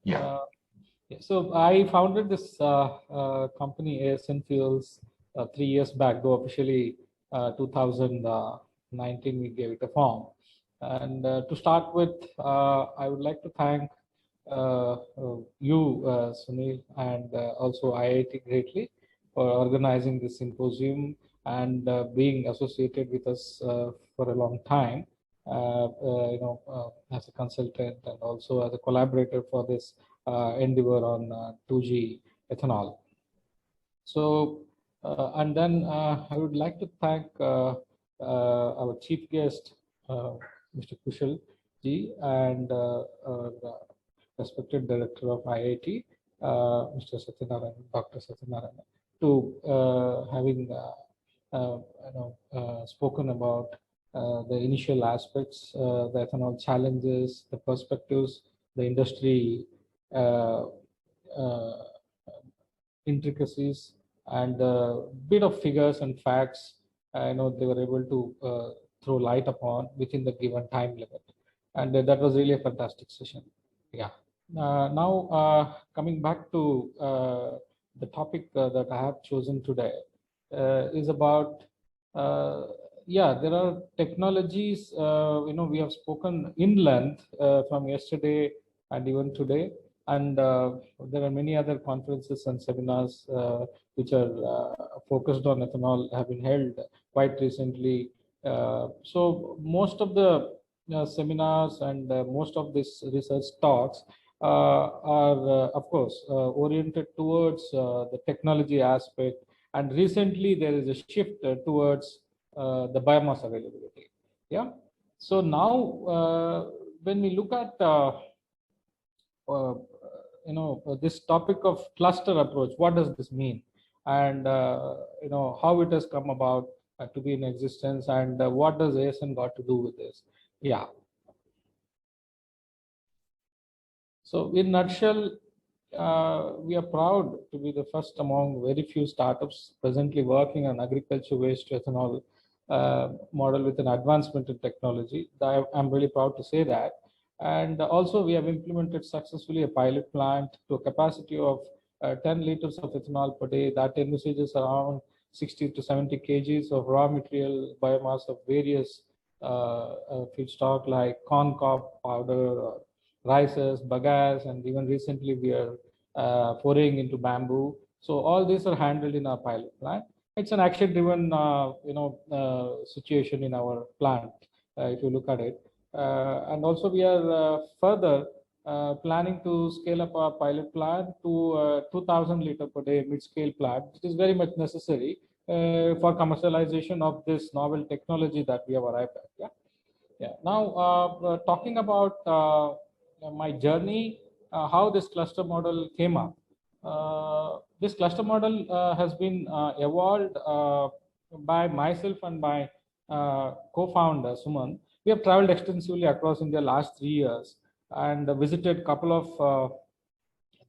Yeah. So I founded this company, ASN Fuels, 3 years back, though officially 2019 we gave it a form. And to start with, I would like to thank you, Sunil, and also IIT greatly for organizing this symposium and being associated with us for a long time. As a consultant and also as a collaborator for this endeavor on 2G ethanol. So, and then I would like to thank our chief guest, Mr. Kushal Ji, and respected director of IIT, Mr. Satyanarayan, Dr. Satyanarayan, to having spoken about the initial aspects, the ethanol challenges, the perspectives, the industry intricacies, and a bit of figures and facts. They were able to throw light upon within the given time limit, and that was really a fantastic session. Yeah. Now, coming back to the topic that I have chosen today is about, there are technologies, we have spoken in length from yesterday and even today, and there are many other conferences and seminars which are focused on ethanol have been held quite recently. So most of the seminars and most of these research talks are, of course, oriented towards the technology aspect. And recently, there is a shift towards the biomass availability. Yeah. So now, when we look at this topic of cluster approach, what does this mean, and how it has come about to be in existence, and what does ASN got to do with this? Yeah. So in nutshell, we are proud to be the first among very few startups presently working on agriculture waste to ethanol model with an advancement in technology. I'm really proud to say that. And also we have implemented successfully a pilot plant to a capacity of 10 liters of ethanol per day that envisages around 60 to 70 kgs of raw material biomass of various feedstock like corn cob powder, rices, bagasse, and even recently we are foraying into bamboo. So all these are handled in our pilot plant. It's an action-driven, situation in our plant, if you look at it. And also we are further planning to scale up our pilot plant to 2,000 liter per day mid-scale plant. It is very much necessary for commercialization of this novel technology that we have arrived at. Yeah. Yeah. Now, talking about my journey, how this cluster model came up. This cluster model has been evolved by myself and my co-founder Suman. We have traveled extensively across India last 3 years and visited a couple of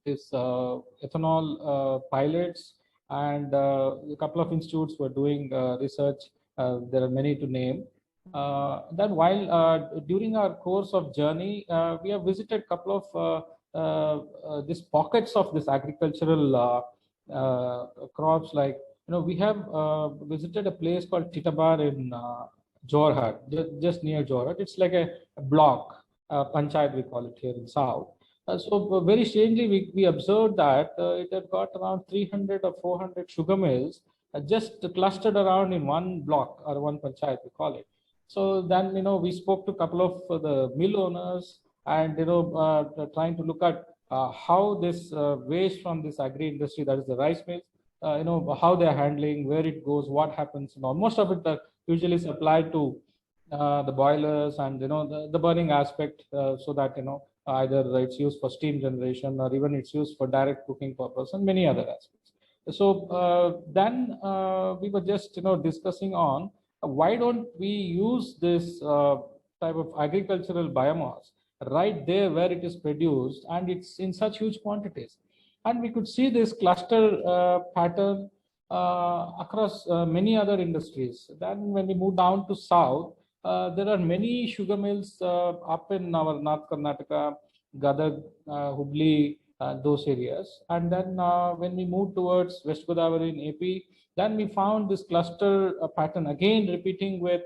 this ethanol pilots, and a couple of institutes were doing research. There are many to name. Then while during our course of journey, we have visited a couple of these pockets of this agricultural crops. Like, we have visited a place called Titabar in Jorhat, just near Jorhat. It's like a block, panchayat we call it here in South. So very strangely, we observed that it had got around 300 or 400 sugar mills just clustered around in one block or one panchayat we call it. So then, we spoke to a couple of the mill owners and, trying to look at how this waste from this agri industry, that is the rice mills, how they're handling, where it goes, what happens. Most of it usually supplied to the boilers and, the burning aspect, so that, either it's used for steam generation or even it's used for direct cooking purpose and many other aspects. So then we were just, discussing on why don't we use this type of agricultural biomass right there where it is produced, and it's in such huge quantities. And we could see this cluster pattern across many other industries. Then when we move down to south, there are many sugar mills up in our North Karnataka, Gadag, Hubli, those areas. And then when we moved towards West Godavari in AP, then we found this cluster pattern again repeating with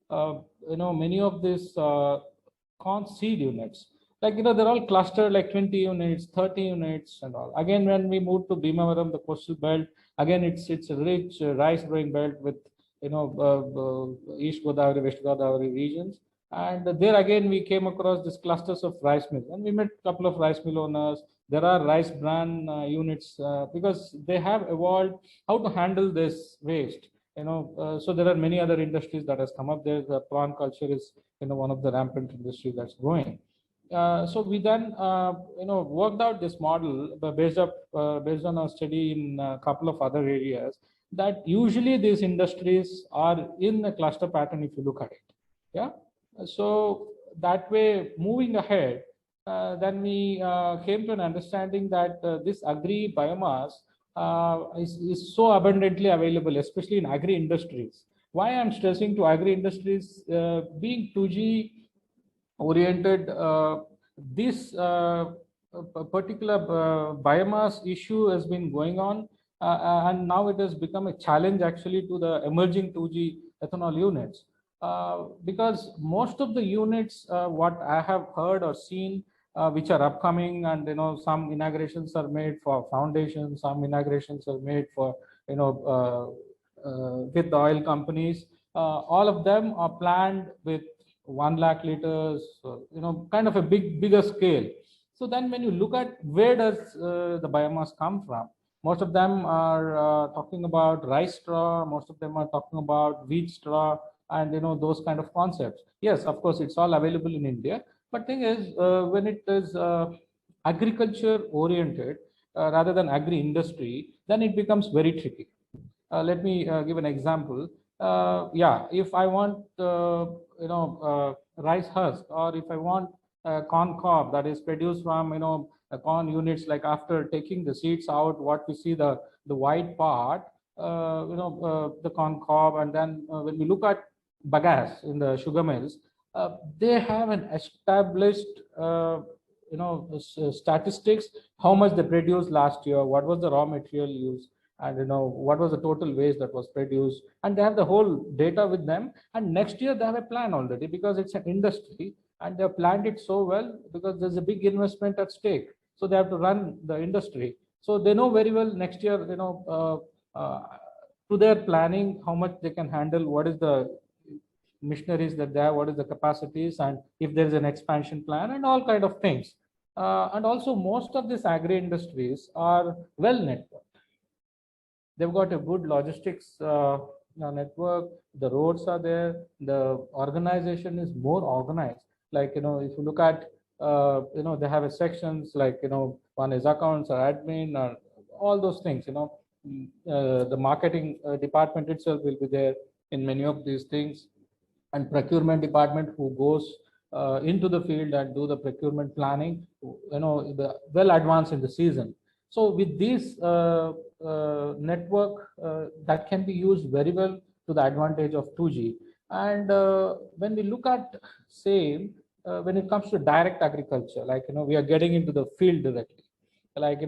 many of these corn seed units. Like they're all clustered like 20 units, 30 units, and all. Again, when we moved to Bhimavaram, the coastal belt, again it's a rich rice growing belt with East Godavari, West Godavari regions. And there again, we came across these clusters of rice mills, and we met a couple of rice mill owners. There are rice bran units because they have evolved how to handle this waste. So there are many other industries that has come up there. The prawn culture is one of the rampant industry that's growing. So we then worked out this model based on our study in a couple of other areas, that usually these industries are in a cluster pattern if you look at it. Yeah. So that way, moving ahead, then we came to an understanding that this agri biomass is so abundantly available, especially in agri industries. Why I'm stressing to agri industries, being 2G oriented, this particular biomass issue has been going on, and now it has become a challenge actually to the emerging 2G ethanol units. Because most of the units, what I have heard or seen, which are upcoming, and some inaugurations are made for foundations, some inaugurations are made for with the oil companies. All of them are planned with 1 lakh liters, kind of a bigger scale. So then when you look at where does the biomass come from, most of them are talking about rice straw, most of them are talking about wheat straw, and those kind of concepts. Yes, of course, it's all available in India, but thing is, when it is agriculture oriented rather than agri industry, then it becomes very tricky. Let me give an example. Yeah, if I want rice husk, or if I want corn cob that is produced from corn units, like after taking the seeds out, what we see, the white part, the corn cob. And then when we look at bagasse in the sugar mills, they have an established statistics, how much they produced last year, what was the raw material used, and what was the total waste that was produced, and they have the whole data with them. And next year they have a plan already, because it's an industry, and they've planned it so well because there's a big investment at stake, so they have to run the industry. So they know very well next year, to their planning, how much they can handle, what is the missionaries that they have, what is the capacities, and if there is an expansion plan, and all kind of things. And also, most of these agri industries are well networked. They've got a good logistics network. The roads are there. The organization is more organized. Like if you look at they have a sections like one is accounts or admin or all those things. The marketing department itself will be there in many of these things, and procurement department who goes into the field and do the procurement planning, well advanced in the season. So with this network, that can be used very well to the advantage of 2G. And when we look at same, when it comes to direct agriculture, like we are getting into the field directly, like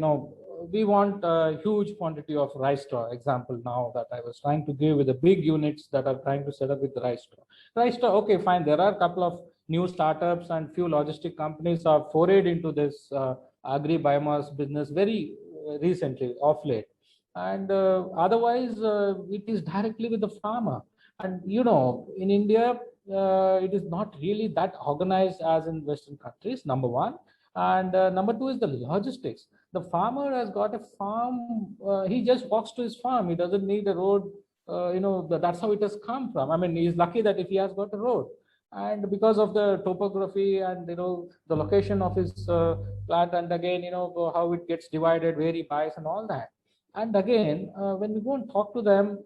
we want a huge quantity of rice straw. Example now that I was trying to give with the big units that are trying to set up with the rice straw. Rice straw, okay, fine. There are a couple of new startups and few logistic companies have forayed into this agri biomass business very recently, of late. And otherwise, it is directly with the farmer. And in India, it is not really that organized as in Western countries. Number one, and number two is the logistics. The farmer has got a farm. He just walks to his farm. He doesn't need a road. That's how it has come from. I mean, he's lucky that if he has got a road, and because of the topography and the location of his plant, and again how it gets divided, where he buys and all that. And again, when we go and talk to them,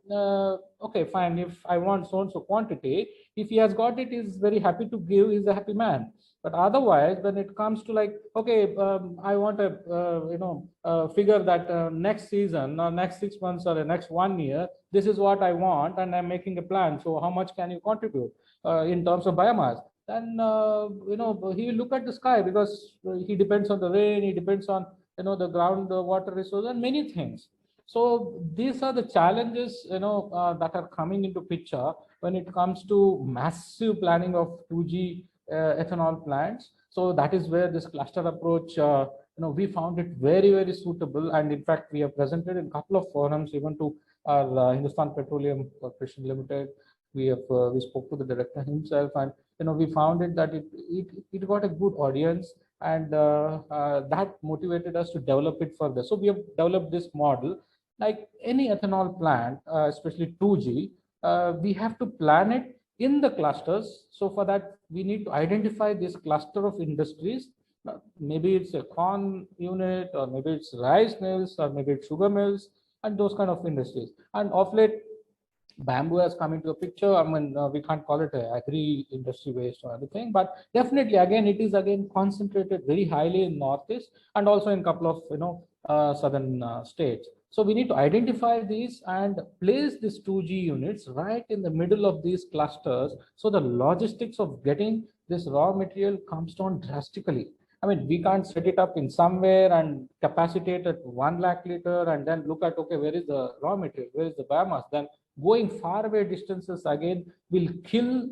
okay, fine. If I want so and so quantity, if he has got it, he's very happy to give. He's a happy man. But otherwise, when it comes to like, okay, I want a figure that next season or next 6 months or the next 1 year, this is what I want, and I'm making a plan. So how much can you contribute in terms of biomass? then he will look at the sky, because he depends on the rain, he depends on the ground water resource and many things. So these are the challenges that are coming into picture when it comes to massive planning of 2G ethanol plants. So that is where this cluster approach, we found it very, very suitable. And in fact, we have presented in a couple of forums, even to our Hindustan Petroleum Corporation Limited. We spoke to the director himself, and we found it that it got a good audience, and that motivated us to develop it further. So we have developed this model. Like any ethanol plant, especially 2G, we have to plan it in the clusters. So for that, we need to identify this cluster of industries. Maybe it's a corn unit, or maybe it's rice mills, or maybe it's sugar mills, and those kind of industries. And of late, bamboo has come into the picture. I mean, we can't call it a agri industry waste or anything, but definitely, again, it is again concentrated very highly in Northeast, and also in a couple of southern states. So we need to identify these and place these 2G units right in the middle of these clusters, so the logistics of getting this raw material comes down drastically. I mean, we can't set it up in somewhere and capacitate at 1 lakh liter and then look at, okay, where is the raw material, where is the biomass? Then going far away distances again will kill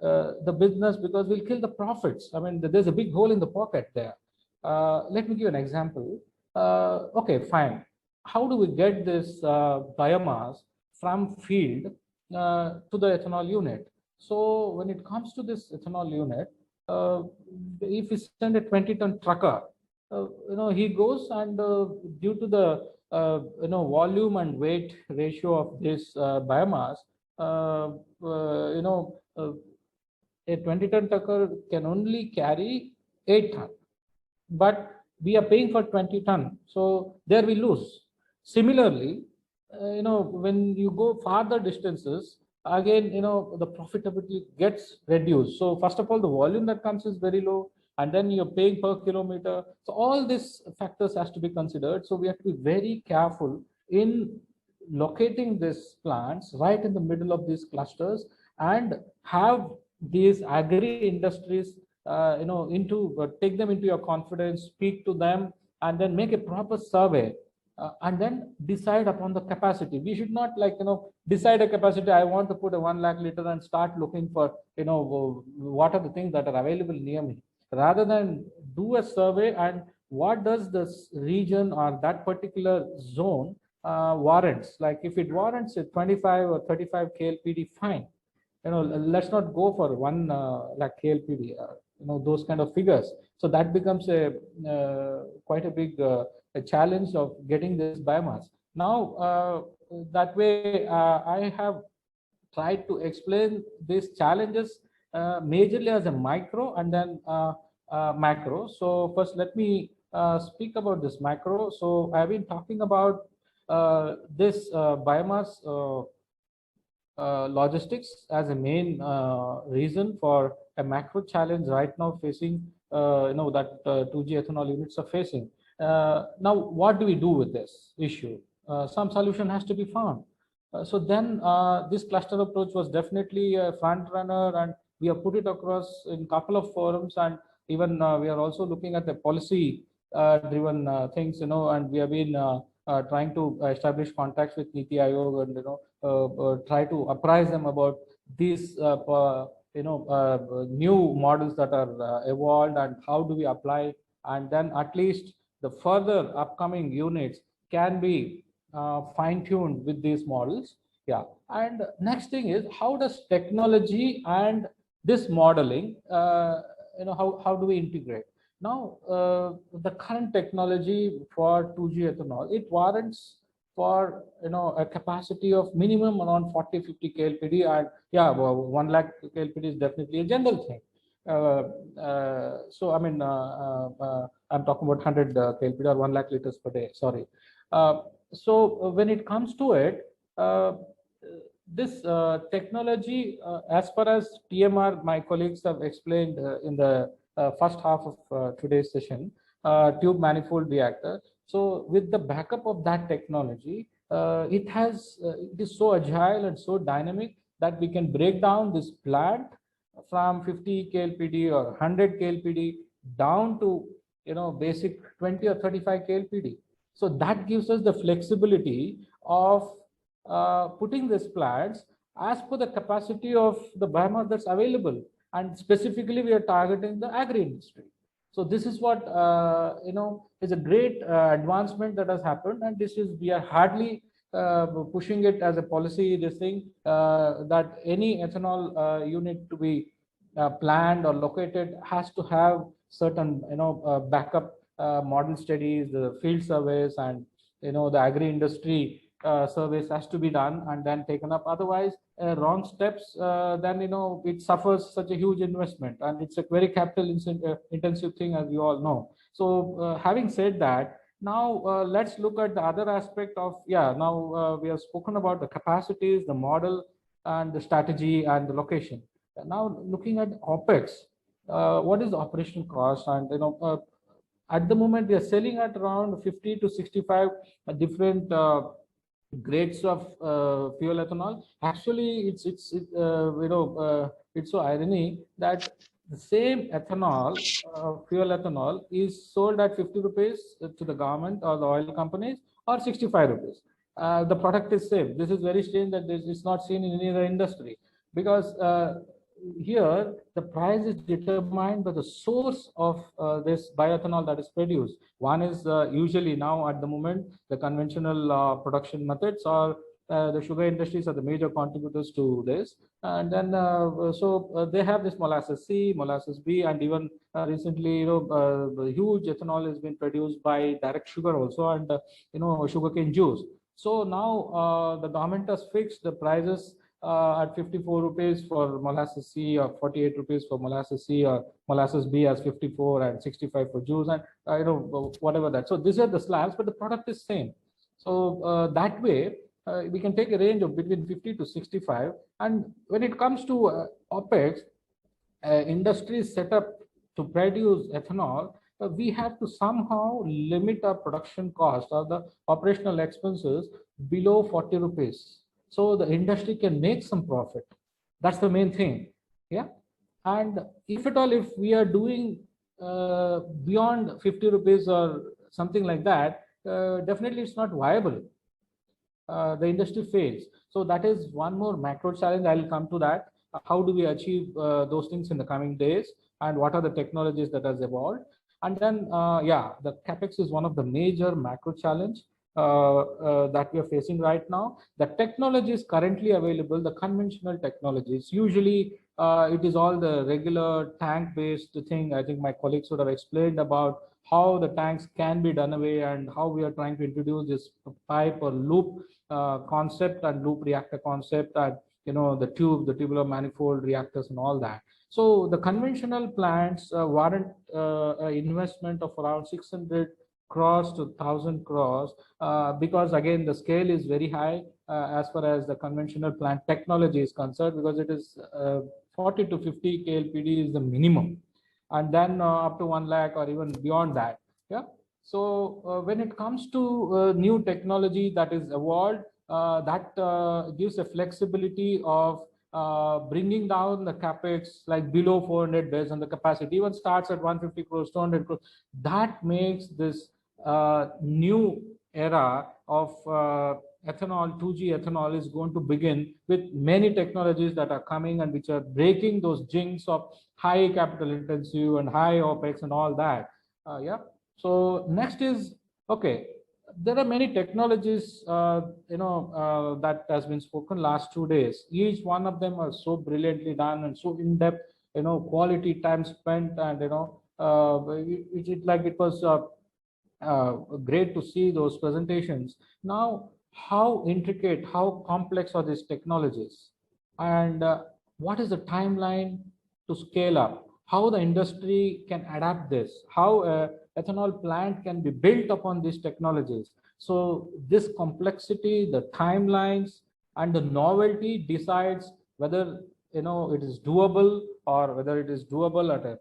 the business, because we'll kill the profits. I mean, there's a big hole in the pocket there. Let me give an example. Okay, fine. How do we get this biomass from field to the ethanol unit? So when it comes to this ethanol unit, if we send a 20-ton trucker, he goes, and due to the volume and weight ratio of this biomass, uh, uh, you know uh, a 20-ton trucker can only carry 8 ton, but we are paying for 20 ton, so there we lose. Similarly, when you go farther distances, again, the profitability gets reduced. So first of all, the volume that comes is very low, and then you're paying per kilometer. So all these factors has to be considered. So we have to be very careful in locating these plants right in the middle of these clusters, and have these agri industries take them into your confidence, speak to them, and then make a proper survey, and then decide upon the capacity. We should not, like, decide a capacity, I want to put a 1 lakh liter, and start looking for, what are the things that are available near me, rather than do a survey, and what does this region or that particular zone warrants. Like if it warrants a 25 or 35 KLPD, fine. Let's not go for 1 lakh KLPD, those kind of figures. So that becomes a quite a big a challenge of getting this biomass. Now, that way, I have tried to explain these challenges majorly as a micro, and then macro. So first, let me speak about this macro. So I've been talking about this biomass logistics as a main reason for a macro challenge right now facing, that 2G ethanol units are facing. Now, what do we do with this issue? Some solution has to be found. So then this cluster approach was definitely a front runner, and we have put it across in a couple of forums, and even we are also looking at the policy driven things, and we have been trying to establish contacts with Niti Aayog, and try to apprise them about these new models that are evolved, and how do we apply, and then at least the further upcoming units can be fine-tuned with these models. Yeah. And next thing is, how does technology and this modeling, how do we integrate? Now, the current technology for 2G ethanol, it warrants for a capacity of minimum around 40-50 KLPD, and yeah, well, 1 lakh KLPD is definitely a general thing. So I mean, I'm talking about 100 KLPD or 1 lakh liters per day. Sorry. So when it comes to it, this technology, as far as TMR, my colleagues have explained in the first half of today's session, tube manifold reactor. So with the backup of that technology, it is so agile and so dynamic that we can break down this plant from 50 KLPD or 100 KLPD down to basic 20 or 35 KLPD. So that gives us the flexibility of putting these plants as per the capacity of the biomass that's available, and specifically we are targeting the agri industry. So this is what is a great advancement that has happened, and this is we are hardly pushing it as a policy. This thing that any ethanol unit to be planned or located has to have certain backup model studies, the field service, and the agri industry service has to be done and then taken up. Otherwise, wrong steps, then it suffers such a huge investment, and it's a very capital intensive thing, as you all know. So having said that, now let's look at the other aspect of, now we have spoken about the capacities, the model, and the strategy and the location. Now looking at OPEX, what is the operational cost? And at the moment we are selling at around 50 to 65 different grades of fuel ethanol. Actually, it's so irony that the same ethanol, fuel ethanol, is sold at 50 rupees to the government or the oil companies, or 65 rupees. The product is same. This is very strange that this is not seen in any other industry, because here the price is determined by the source of this bioethanol that is produced. One is usually now at the moment the conventional production methods, or the sugar industries are the major contributors to this. And then they have this molasses C, molasses B, and even recently the huge ethanol has been produced by direct sugar also, and sugarcane juice. So now the government has fixed the prices at 54 rupees for molasses C, or 48 rupees for molasses C, or molasses B as 54 and 65 for juice, and whatever that. So these are the slabs, but the product is same. So that way we can take a range of between 50 to 65. And when it comes to OPEX, industries set up to produce ethanol, we have to somehow limit our production cost or the operational expenses below 40 rupees. So the industry can make some profit. That's the main thing. Yeah. And if at all, if we are doing beyond 50 rupees or something like that, definitely it's not viable. The industry fails. So that is one more macro challenge. I'll come to that. How do we achieve those things in the coming days, and what are the technologies that has evolved? And then, the CapEx is one of the major macro challenge that we are facing right now. The technologies currently available, the conventional technologies, usually it is all the regular tank based thing. I think my colleagues would have explained about how the tanks can be done away, and how we are trying to introduce this pipe or loop concept and loop reactor concept, and the tubular manifold reactors and all that. So the conventional plants warrant investment of around 600 crores to 1,000 crores, because again the scale is very high as far as the conventional plant technology is concerned, because it is 40 to 50 KLPD is the minimum, and then up to 1 lakh or even beyond that. Yeah. So when it comes to new technology that is evolved, that gives a flexibility of bringing down the capex like below 400 based on the capacity, even starts at 150 crores, 200 crores. That makes this new era of ethanol, 2G ethanol, is going to begin with many technologies that are coming and which are breaking those jinx of high capital intensive and high OPEX and all that. So next is, okay, there are many technologies that has been spoken last 2 days. Each one of them are so brilliantly done and so in depth, quality time spent, and it was great to see those presentations. Now, how intricate, how complex are these technologies, and what is the timeline to scale up? How the industry can adapt this? How ethanol plant can be built upon these technologies? So this complexity, the timelines, and the novelty decides whether it is doable, or whether it is doable at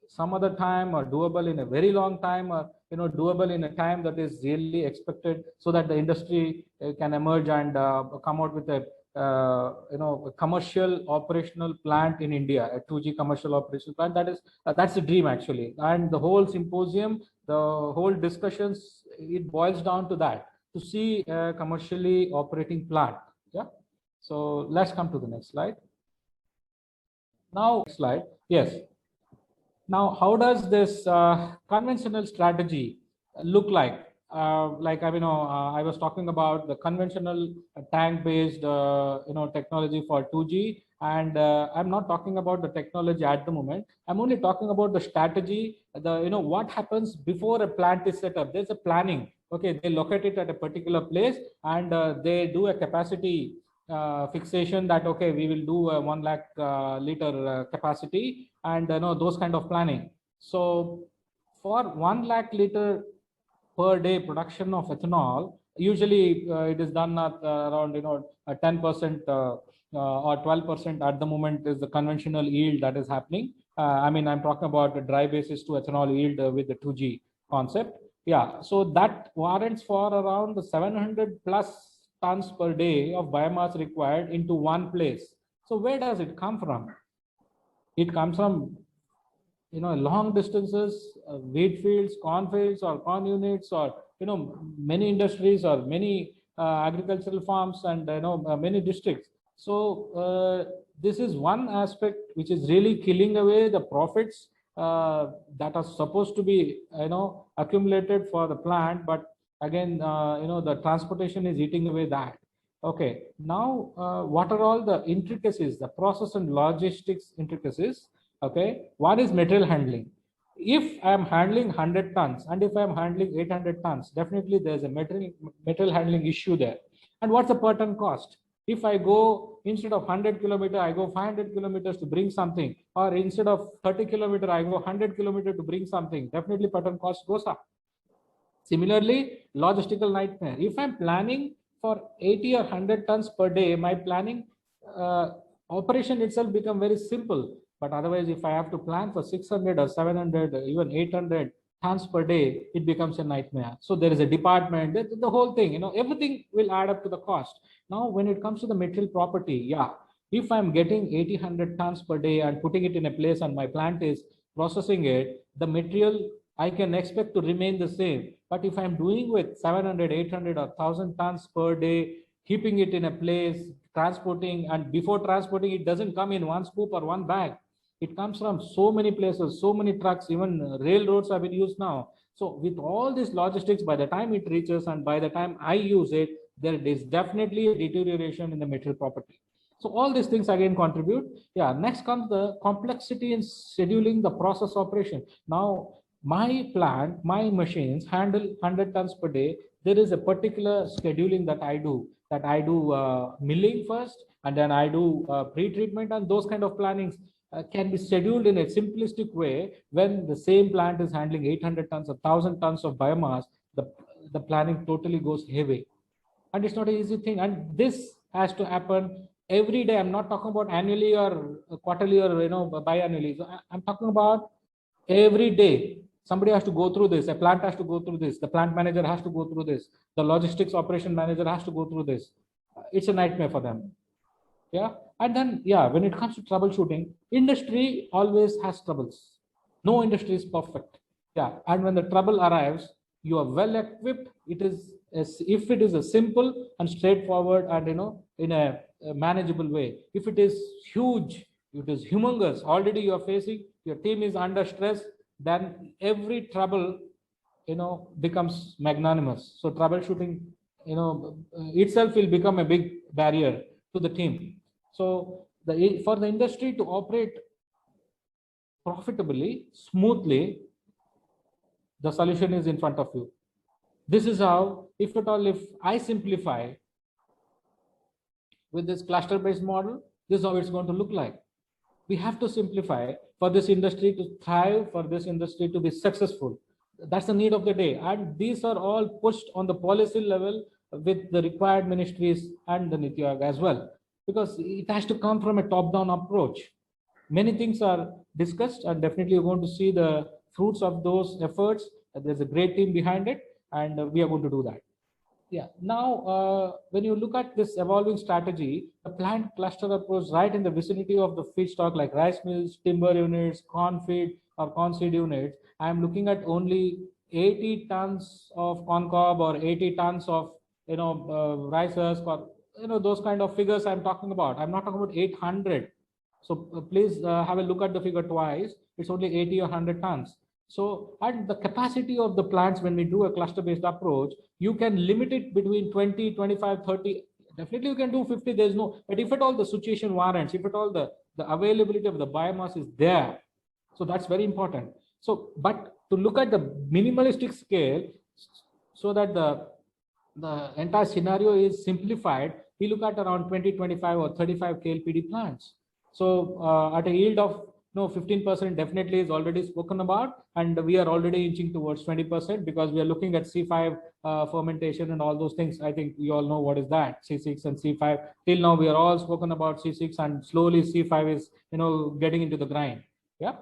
some other time, or doable in a very long time, or doable in a time that is really expected, so that the industry can emerge and come out with a a commercial operational plant in India, a 2G commercial operational plant. That's the dream actually. And the whole symposium, the whole discussions, it boils down to that, to see a commercially operating plant. Yeah. So let's come to the next slide. Now, next slide. Yes. Now, how does this conventional strategy look like? I was talking about the conventional tank-based, technology for 2G, and I'm not talking about the technology at the moment. I'm only talking about the strategy. What happens before a plant is set up. There's a planning. Okay, they locate it at a particular place, and they do a capacity fixation that okay, we will do a 1 lakh liter capacity, and those kind of planning. So for 1 lakh liter per day production of ethanol, usually it is done at around 10% or 12% at the moment is the conventional yield that is happening. I'm talking about the dry basis to ethanol yield with the 2G concept. Yeah, so that warrants for around the 700 plus tons per day of biomass required into one place. So where does it come from? It comes from long distances, wheat fields, corn fields, or corn units, or many industries, or many agricultural farms, and many districts. So this is one aspect which is really killing away the profits that are supposed to be accumulated for the plant, but again the transportation is eating away that. Okay, now what are all the intricacies, the process and logistics intricacies? Okay, one is material handling. If I'm handling 100 tons and if I'm handling 800 tons, definitely there's a material handling issue there. And what's the per ton cost? If I go, instead of 100 kilometers, I go 500 kilometers to bring something, or instead of 30 kilometers, I go 100 kilometers to bring something, definitely per ton cost goes up. Similarly, logistical nightmare. If I'm planning for 80 or 100 tons per day, my planning operation itself become very simple. But otherwise, if I have to plan for 600 or 700, even 800 tons per day, it becomes a nightmare. So there is a department, the whole thing, everything will add up to the cost. Now, when it comes to the material property, yeah, if I'm getting 80, 100 tons per day and putting it in a place and my plant is processing it, the material I can expect to remain the same. But if I'm doing with 700, 800 or 1000 tons per day, keeping it in a place, transporting, and before transporting, it doesn't come in one scoop or one bag. It comes from so many places, so many trucks, even railroads have been used now. So with all this logistics, by the time it reaches and by the time I use it, there is definitely a deterioration in the material property. So all these things again contribute. Yeah, next comes the complexity in scheduling the process operation. Now, my plant, my machines handle 100 tons per day. There is a particular scheduling that I do, milling first, and then I do pre-treatment, and those kind of plannings can be scheduled in a simplistic way. When the same plant is handling 800 tons or 1000 tons of biomass, the planning totally goes heavy, and it's not an easy thing. And this has to happen every day. I'm not talking about annually or quarterly or biannually. So I'm talking about every day. Somebody has to go through this. A plant has to go through this. The plant manager has to go through this. The logistics operation manager has to go through this. It's a nightmare for them. Yeah. And then, yeah, when it comes to troubleshooting, industry always has troubles. No industry is perfect. Yeah. And when the trouble arrives, you are well equipped. It is if it is a simple and straightforward and in a manageable way. If it is huge, it is humongous, already you are facing, your team is under stress, then every trouble becomes magnanimous. So troubleshooting itself will become a big barrier to the team. So for the industry to operate profitably, smoothly, the solution is in front of you. This is how, if I simplify with this cluster based model, this is how it's going to look like. We have to simplify for this industry to thrive, for this industry to be successful. That's the need of the day. And these are all pushed on the policy level with the required ministries and the Niti Aayog as well, because it has to come from a top-down approach. Many things are discussed, and definitely you're going to see the fruits of those efforts. There's a great team behind it, and we are going to do that. Yeah. Now, when you look at this evolving strategy, the plant cluster approach right in the vicinity of the feedstock like rice mills, timber units, corn feed or corn seed units, I am looking at only 80 tons of corn cob or 80 tons of rice husk or those kind of figures I'm talking about. I'm not talking about 800. So please have a look at the figure twice. It's only 80 or 100 tons. So, and the capacity of the plants when we do a cluster-based approach, you can limit it between 20, 25, 30. Definitely you can do 50. There's no, but if at all the situation warrants, if at all the availability of the biomass is there, so that's very important. So, but to look at the minimalistic scale, so that the entire scenario is simplified, we look at around 20, 25 or 35 KLPD plants. So at a yield of 15% definitely is already spoken about, and we are already inching towards 20% because we are looking at C5 fermentation and all those things. I think we all know what is that, C6 and C5. Till now we are all spoken about C6, and slowly C5 is getting into the grind. Yeah.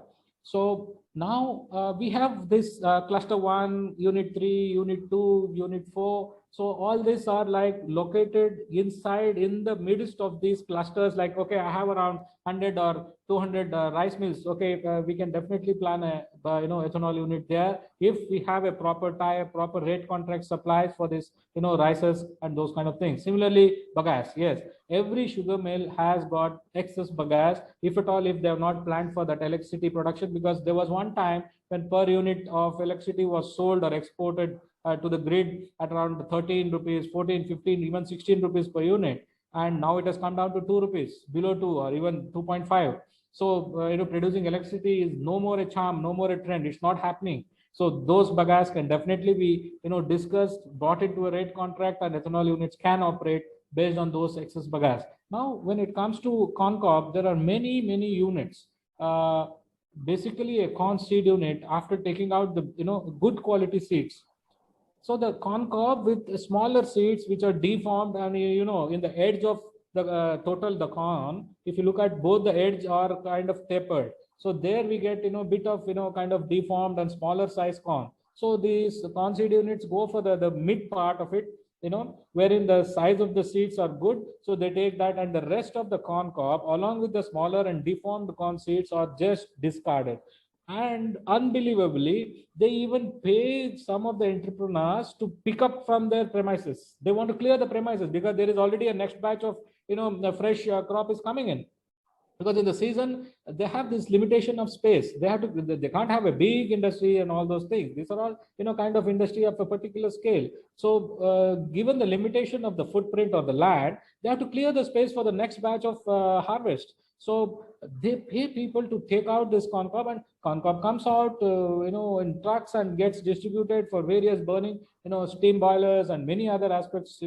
So now we have this cluster 1, unit 3, unit 2, unit 4. So all these are like located inside in the midst of these clusters. Like, okay, I have around 100 or 200 rice mills. Okay, we can definitely plan a ethanol unit there if we have a proper proper rate contract supplies for this rices and those kind of things. Similarly, bagasse, yes, every sugar mill has got excess bagasse, if at all, if they have not planned for that electricity production, because there was one time when per unit of electricity was sold or exported to the grid at around 13 rupees, 14, 15, even 16 rupees per unit, and now it has come down to 2 rupees, below 2 or even 2.5. So producing electricity is no more a charm, no more a trend. It's not happening. So those bagasse can definitely be discussed, brought into a rate contract, and ethanol units can operate based on those excess bagasse. Now, when it comes to corn cob, there are many units. Basically, a corn seed unit, after taking out the good quality seeds, so the corn cob with smaller seeds which are deformed, and in the edge of the total the corn, if you look at both, the edge are kind of tapered. So there we get bit of kind of deformed and smaller size corn. So these corn seed units go for the mid part of it, wherein the size of the seeds are good. So they take that, and the rest of the corn cob along with the smaller and deformed corn seeds are just discarded. And unbelievably, they even pay some of the entrepreneurs to pick up from their premises. They want to clear the premises because there is already a next batch of the fresh crop is coming in, because in the season they have this limitation of space. They can't have a big industry and all those things. These are all kind of industry of a particular scale. So given the limitation of the footprint or the land, they have to clear the space for the next batch of harvest. So they pay people to take out this corn cob, and corn cob comes out in trucks and gets distributed for various burning, steam boilers and many other aspects.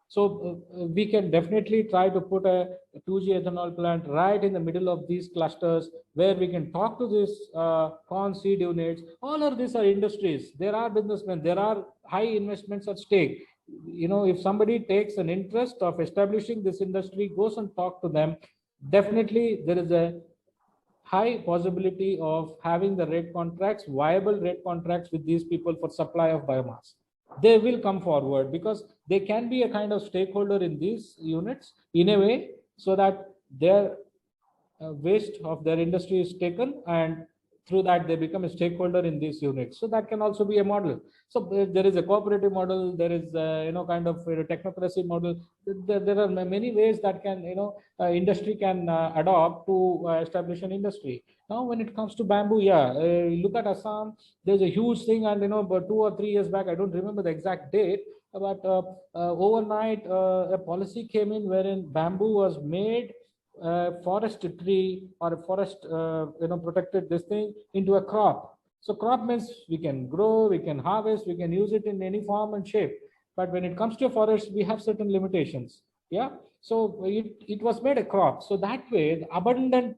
So we can definitely try to put a 2G ethanol plant right in the middle of these clusters, where we can talk to these corn seed units. All of these are industries. There are businessmen. There are high investments at stake. If somebody takes an interest of establishing this industry, goes and talk to them, definitely there is a high possibility of having the rate contracts, viable rate contracts with these people for supply of biomass. They will come forward because they can be a kind of stakeholder in these units in a way, so that their waste of their industry is taken, and through that they become a stakeholder in these units. So that can also be a model. So there is a cooperative model, there is kind of a technocracy model. There are many ways that can industry can adopt to establish an industry. Now when it comes to bamboo, yeah, look at Assam. There's a huge thing, and but 2 or 3 years back, I don't remember the exact date, but overnight a policy came in wherein bamboo was made forest tree or a forest protected this thing into a crop. So crop means we can grow, we can harvest, we can use it in any form and shape. But when it comes to a forest, we have certain limitations. Yeah. So it was made a crop. So that way the abundant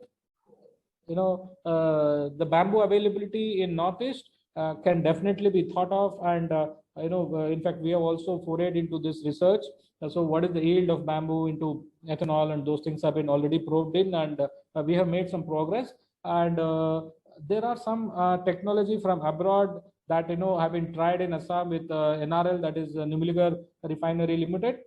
the bamboo availability in Northeast can definitely be thought of. And in fact, we have also forayed into this research. So what is the yield of bamboo into ethanol, and those things have been already probed in, and we have made some progress. And there are some technology from abroad that have been tried in Assam with NRL, that is Numaligarh Refinery Limited,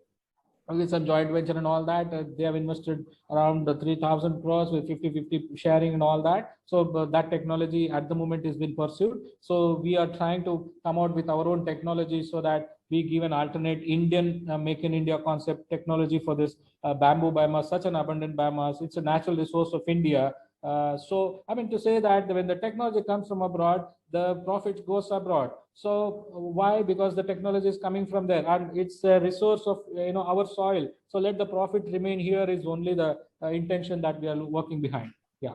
with some joint venture and all that. They have invested around 3,000 crores with 50-50 sharing and all that. So that technology at the moment is being pursued. So we are trying to come out with our own technology so that we give an alternate Indian make in India concept technology for this bamboo biomass, such an abundant biomass. It's a natural resource of India. So I mean to say that when the technology comes from abroad, the profit goes abroad. So why? Because the technology is coming from there, and it's a resource of our soil. So let the profit remain here is only the intention that we are working behind. Yeah.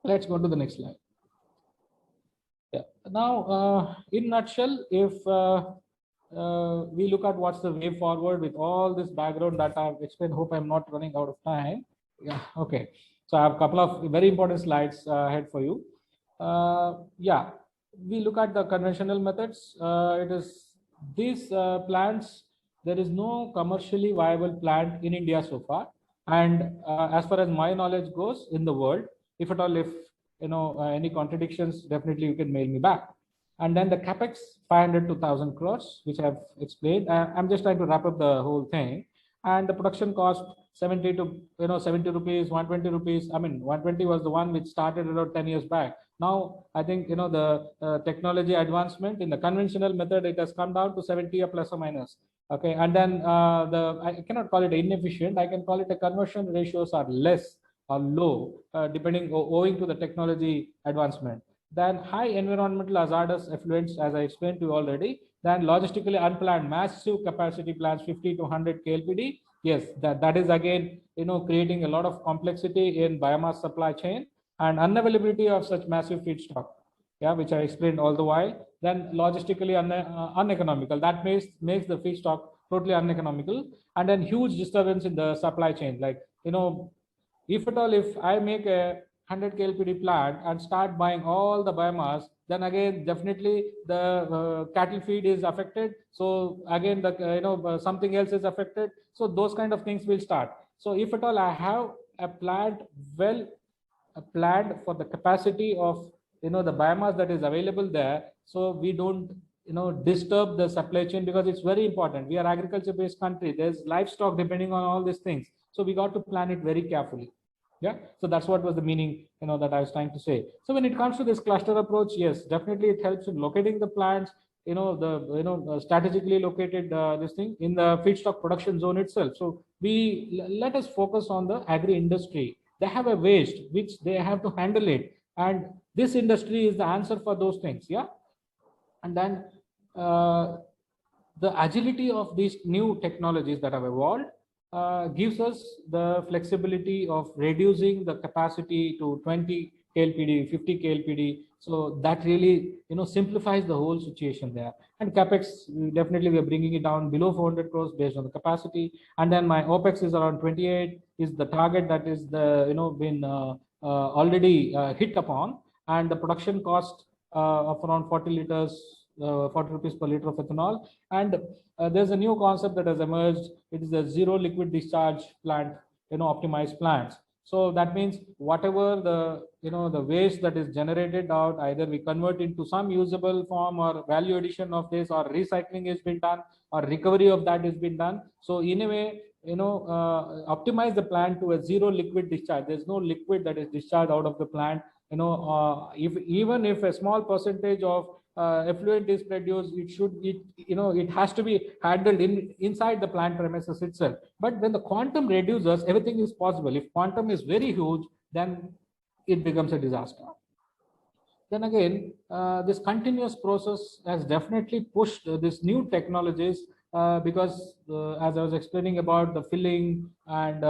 Let's go to the next slide. Yeah. Now, in nutshell, if we look at what's the way forward with all this background that I've explained, hope I'm not running out of time. Yeah. Okay. So I have a couple of very important slides ahead for you. Yeah, we look at the conventional methods. It is these plants. There is no commercially viable plant in India so far, and as far as my knowledge goes, in the world. If at all, if any contradictions, definitely you can mail me back. And then the capex 500 to 1,000 crores, which I've explained. I'm just trying to wrap up the whole thing. And the production cost 70 to 70 rupees, 120 rupees. I mean, 120 was the one which started about 10 years back. Now I think the technology advancement in the conventional method, it has come down to 70 or plus or minus. Okay, and then I cannot call it inefficient. I can call it the conversion ratios are less or low, depending owing to the technology advancement. Then high environmental hazardous effluents, as I explained to you already. Then logistically unplanned massive capacity plants, 50 to 100 KLPD. Yes, that is again creating a lot of complexity in biomass supply chain and unavailability of such massive feedstock. Yeah, which I explained all the while. Then logistically uneconomical. That makes the feedstock totally uneconomical, and then huge disturbance in the supply chain. Like if at all, if I make a 100 KLPD plant and start buying all the biomass, then again definitely the cattle feed is affected. So again the something else is affected. So those kind of things will start. So if at all I have a plant planned for the capacity of the biomass that is available there, so we don't disturb the supply chain, because it's very important. We are agriculture based country. There's livestock depending on all these things, so we got to plan it very carefully. Yeah, so that's what was the meaning that I was trying to say. So when it comes to this cluster approach, yes, definitely it helps in locating the plants, strategically located this thing in the feedstock production zone itself. So let us focus on the agri industry. They have a waste which they have to handle it, and this industry is the answer for those things. Yeah. And then the agility of these new technologies that have evolved gives us the flexibility of reducing the capacity to 20 KLPD, 50 KLPD. So that really simplifies the whole situation there. And capex, definitely we are bringing it down below 400 crores based on the capacity. And then my opex is around 28 is the target that is been already hit upon. And the production cost of around 40 liters 40 rupees per liter of ethanol. And there's a new concept that has emerged. It is a zero liquid discharge plant, optimized plants. So that means whatever the waste that is generated out, either we convert into some usable form, or value addition of this, or recycling has been done, or recovery of that has been done. So in a way, optimize the plant to a zero liquid discharge. There's no liquid that is discharged out of the plant. Even if a small percentage of effluent is produced, it has to be handled inside the plant premises itself. But when the quantum reduces, everything is possible. If quantum is very huge, then it becomes a disaster. Then again, this continuous process has definitely pushed these new technologies, because as I was explaining about the filling and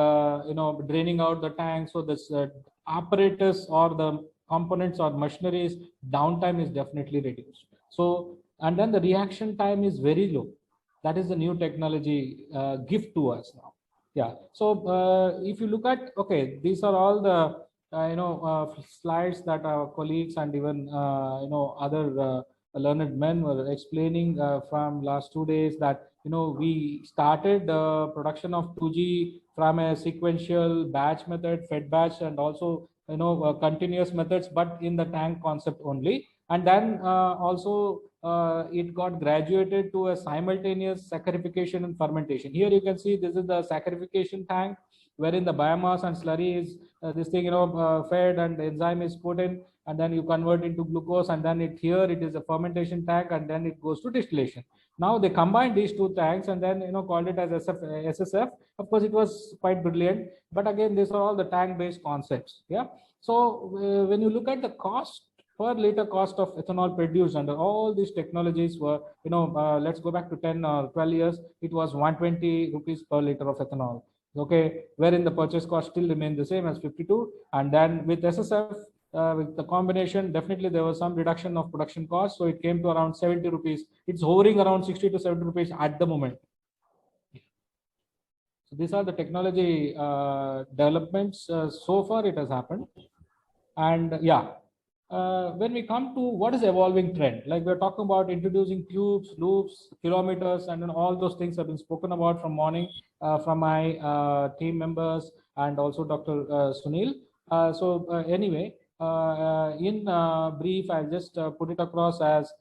draining out the tank, so this apparatus or the components or machineries downtime is definitely reduced. So, and then the reaction time is very low. That is the new technology gift to us now. Yeah. So if you look at, okay, these are all the slides that our colleagues and even other learned men were explaining from last 2 days, that we started production of 2G from a sequential batch method, fed batch, and also continuous methods, but in the tank concept only. And then also it got graduated to a simultaneous saccharification and fermentation. Here you can see this is the saccharification tank, wherein the biomass and slurry is this thing, fed, and the enzyme is put in, and then you convert into glucose, and then it is a fermentation tank, and then it goes to distillation. Now they combined these two tanks and then called it as SSF. Of course, it was quite brilliant, but again, these are all the tank-based concepts. Yeah. So when you look at the cost per liter cost of ethanol produced under all these technologies were, let's go back to 10 or 12 years, it was 120 rupees per liter of ethanol. Okay, wherein the purchase cost still remained the same as 52. And then with SSF, with the combination, definitely there was some reduction of production cost. So it came to around 70 rupees. It's hovering around 60 to 70 rupees at the moment. So these are the technology developments. So far it has happened. And yeah, when we come to what is evolving trend, like we're talking about introducing tubes, loops, kilometers, and then all those things have been spoken about from morning from my team members and also Dr. Sunil. Anyway, in brief, I'll just put it across as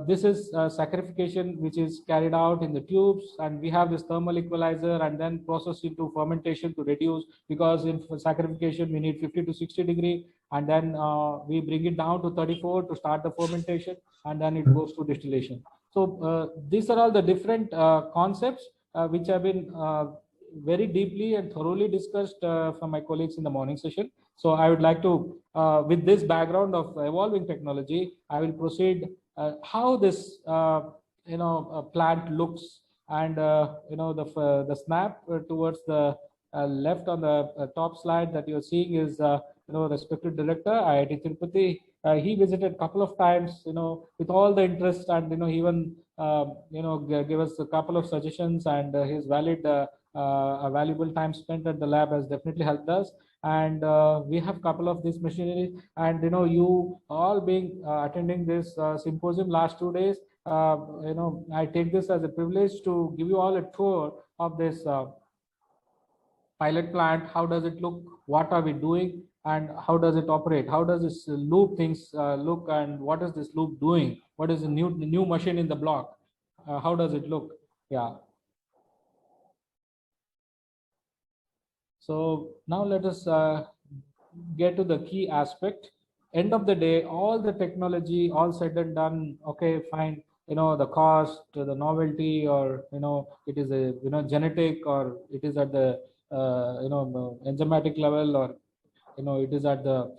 this is saccharification which is carried out in the tubes, and we have this thermal equalizer and then processed into fermentation to reduce, because in saccharification we need 50 to 60 degree, and then we bring it down to 34 to start the fermentation, and then it goes to distillation. So these are all the different concepts which have been very deeply and thoroughly discussed from my colleagues in the morning session. So I would like to, with this background of evolving technology, I will proceed how this plant looks, and the snap towards the left on the top slide that you're seeing is respected director IIT Tirupati. He visited a couple of times, with all the interest, and he even gave us a couple of suggestions, and his a valuable time spent at the lab has definitely helped us. And we have a couple of these machinery, and you all being attending this symposium last 2 days, I take this as a privilege to give you all a tour of this pilot plant. How does it look, what are we doing, and how does it operate, how does this loop things look, and what is this loop doing, what is the new machine in the block, how does it look? Yeah. So now let us get to the key aspect. End of the day, all the technology, all said and done, okay, fine, the cost, the novelty, or it is a genetic, or it is at the enzymatic level, or it is at the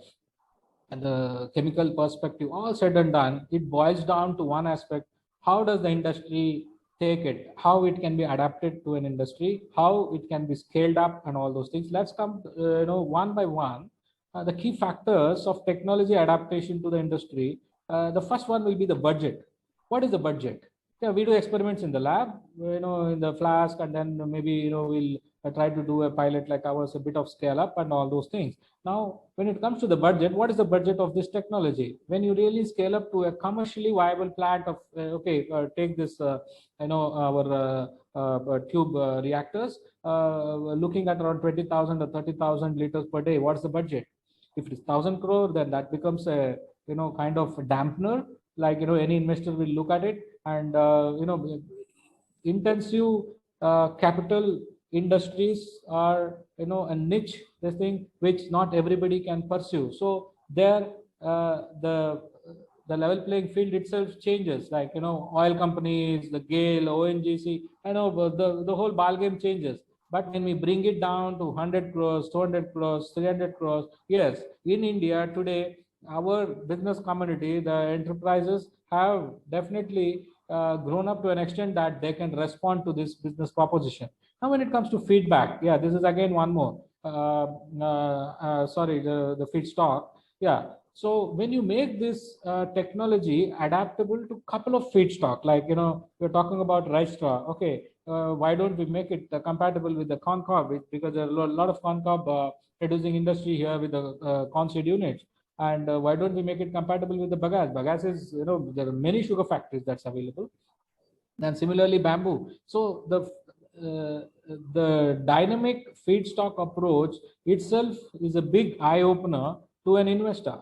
chemical perspective, all said and done, it boils down to one aspect: how does the industry take it, how it can be adapted to an industry, how it can be scaled up, and all those things. Let's come one by one. The key factors of technology adaptation to the industry. The first one will be the budget. What is the budget? Yeah, we do experiments in the lab, in the flask, and then maybe we'll try to do a pilot like ours, a bit of scale up and all those things. Now, when it comes to the budget, what is the budget of this technology? When you really scale up to a commercially viable plant of, take this, our tube reactors, looking at around 20,000 or 30,000 liters per day. What's the budget? If it is 1,000 crore, then that becomes a, kind of a dampener. Like, any investor will look at it, and, intensive capital industries are a niche, this thing which not everybody can pursue. So there the level playing field itself changes, like oil companies, the GAIL, ONGC, the whole ball game changes. But when we bring it down to 100 crores, 200 crores, 300 crores, yes, in India today, our business community, the enterprises have definitely grown up to an extent that they can respond to this business proposition. Now, when it comes to feedback, yeah, this is again one more. Sorry, the feedstock. Yeah. So when you make this technology adaptable to couple of feedstock, like we're talking about rice straw. Okay, why don't we make it compatible with the corn cob? Because there are a lot of corn cob producing industry here with the corn seed units. And why don't we make it compatible with the bagasse? Bagasse is, there are many sugar factories that's available. And similarly, bamboo. So the dynamic feedstock approach itself is a big eye opener to an investor.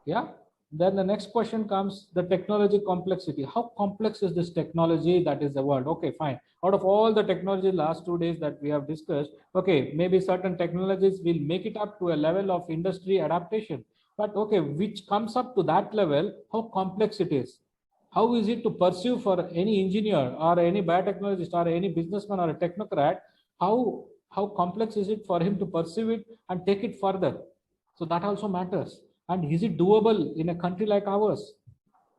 Yeah. Then the next question comes, the technology complexity. How complex is this technology that is the world? Okay, fine. Out of all the technology last 2 days that we have discussed, okay, maybe certain technologies will make it up to a level of industry adaptation. But okay, which comes up to that level, how complex it is. How is it to pursue for any engineer or any biotechnologist or any businessman or a technocrat? How complex is it for him to pursue it and take it further? So that also matters. And is it doable in a country like ours?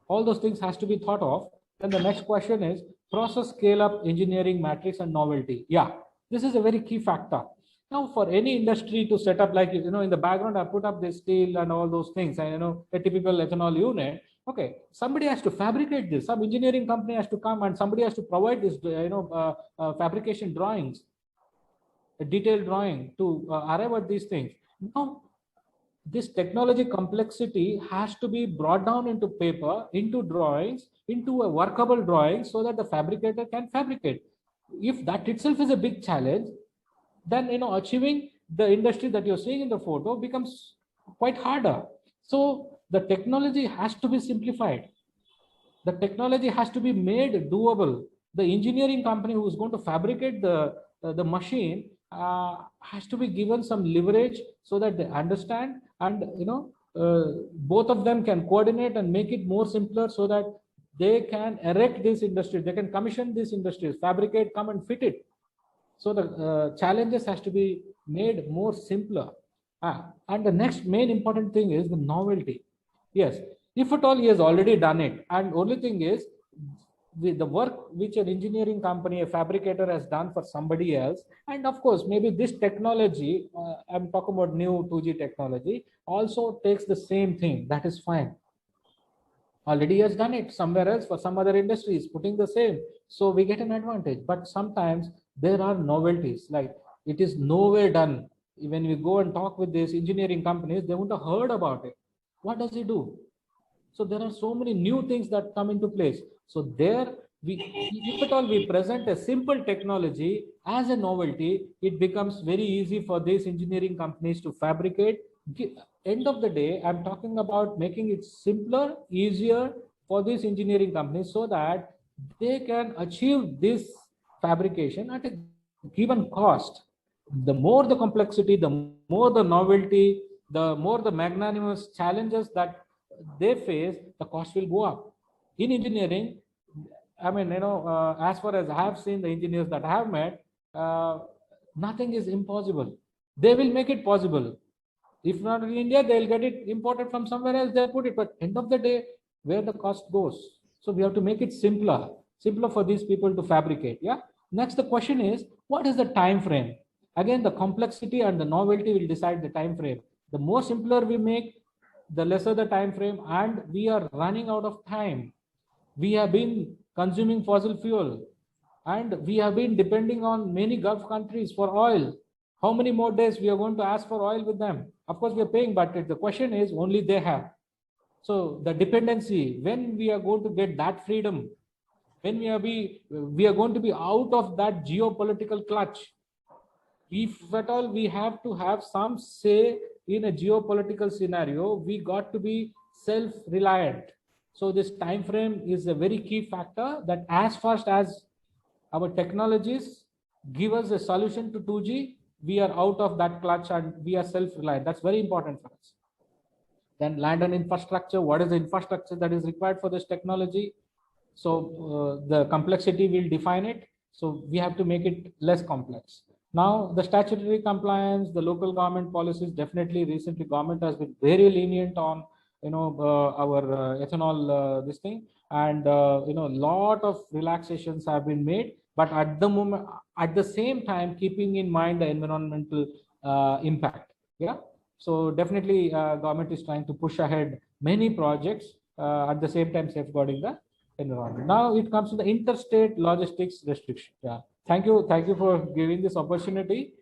All those things has to be thought of. Then the next question is process scale up engineering matrix and novelty. Yeah, this is a very key factor. Now for any industry to set up, like, in the background, I put up this steel and all those things, and a typical ethanol unit. Okay, somebody has to fabricate this. Some engineering company has to come and somebody has to provide this, fabrication drawings, a detailed drawing to arrive at these things. Now, this technology complexity has to be brought down into paper, into drawings, into a workable drawing, so that the fabricator can fabricate. If that itself is a big challenge, then achieving the industry that you're seeing in the photo becomes quite harder. So the technology has to be simplified. The technology has to be made doable. The engineering company who is going to fabricate the machine has to be given some leverage so that they understand, and both of them can coordinate and make it more simpler, so that they can erect this industry, they can commission these industries, fabricate, come and fit it. So the challenges has to be made more simpler. And the next main important thing is the novelty. Yes, if at all he has already done it, and only thing is the work which an engineering company, a fabricator has done for somebody else, and of course maybe this technology, I'm talking about new 2G technology, also takes the same thing, that is fine. Already has done it somewhere else for some other industries, putting the same, so we get an advantage. But sometimes there are novelties, like it is nowhere done. When we go and talk with these engineering companies, they wouldn't have heard about it. What does he do? So there are so many new things that come into place. So there, if at all we present a simple technology as a novelty, it becomes very easy for these engineering companies to fabricate. End of the day, I'm talking about making it simpler, easier for these engineering companies, so that they can achieve this fabrication at a given cost. The more the complexity, the more the novelty, the more the magnanimous challenges that they face, the cost will go up. In engineering, I mean, as far as I have seen the engineers that I have met, nothing is impossible. They will make it possible. If not in India, they'll get it imported from somewhere else, they'll put it. But end of the day, where the cost goes. So we have to make it simpler for these people to fabricate. Yeah. Next, the question is, what is the time frame? Again, the complexity and the novelty will decide the time frame. The more simpler we make, the lesser the time frame, and we are running out of time. We have been consuming fossil fuel, and we have been depending on many Gulf countries for oil. How many more days we are going to ask for oil with them? Of course, we are paying, but the question is, only they have. So the dependency, when we are going to get that freedom, when we are going to be out of that geopolitical clutch. If at all we have to have some say in a geopolitical scenario, we got to be self-reliant. So this time frame is a very key factor, that as fast as our technologies give us a solution to 2G, we are out of that clutch and we are self-reliant. That's very important for us. Then land and infrastructure. What is the infrastructure that is required for this technology? So the complexity will define it. So we have to make it less complex. Now the statutory compliance, the local government policies, definitely recently government has been very lenient on our ethanol this thing, and lot of relaxations have been made, but at the moment, at the same time, keeping in mind the environmental impact. Yeah. So definitely government is trying to push ahead many projects, at the same time safeguarding the environment. Now it comes to the interstate logistics restriction. Yeah. Thank you for giving this opportunity.